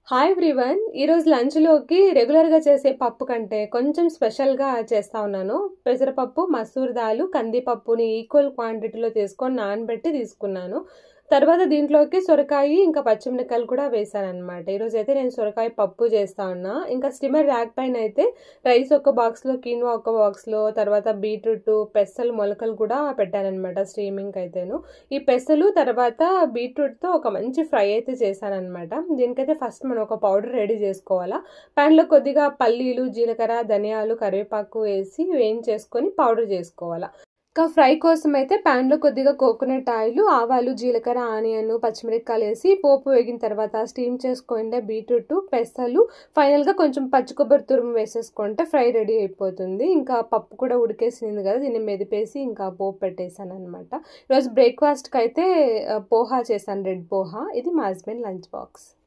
Hi everyone. ఈరోజు లంచ్‌లోకి రెగ్యులర్‌గా చేసే పప్పు కంటే కొంచెం స్పెషల్‌గా చేస్తా ఉన్నాను. పెసరపప్పు, మసూర్ దాలు, కందిపప్పుని ఈక్వల్ క్వాంటిటీలో తీసుకొని నానబెట్టి తీసుకున్నాను. తర్వాత దీంట్లోకి సొరకాయి, ఇంకా పచ్చిమిరపకాయలు కూడా వేశాననమాట. ఈరోజైతే నేను సొరకాయ పప్పు చేస్తా ఉన్నా. ఇంకా స్టీమర్ ర్యాక్ పైనయితే రైస్ ఒక బాక్స్‌లో, కీన్వా ఒక బాక్స్‌లో, తర్వాత బీట్రూటు, పెసలు, మొలకలు కూడా పెట్టాననమాట స్టీమింగ్‌కయితేను. ఈ పెసలు తర్వాత బీట్రూట్‌తో ఒక మంచి ఫ్రై అయితే చేశాననమాట. దీనికైతే ఫస్ట్ మనం ఒక పౌడర్ రెడీ చేసుకోవాలా. ప్యాన్‌లో కొద్దిగా పల్లీలు, జీలకర్ర, ధనియాలు, కరివేపాకు వేసి వేయించేసుకొని పౌడర్ చేసుకోవాలా. ఇంకా ఫ్రై కోసం అయితే ప్యాన్‌లో కొద్దిగా కోకోనట్ ఆయిల్, ఆవాలు, జీలకర్ర, ఆనియన్, పచ్చిమిరపకాయలు వేసి పోపు వేగిన తర్వాత స్టీమ్ చేసుకుంటే బీట్రూట్, పెసలు, ఫైనల్‌గా కొంచెం పచ్చి కొబ్బరి తురుము వేసేసుకుంటే ఫ్రై రెడీ అయిపోతుంది. ఇంకా పప్పు కూడా ఉడికేసింది కదా, దీన్ని మెదిపేసి ఇంకా పోపు పెట్టేసాననమాట. ఈరోజు బ్రేక్‌ఫాస్ట్‌కి అయితే పోహా చేశాను, రెడ్ పోహా. ఇది మా హస్బెండ్ లంచ్ బాక్స్.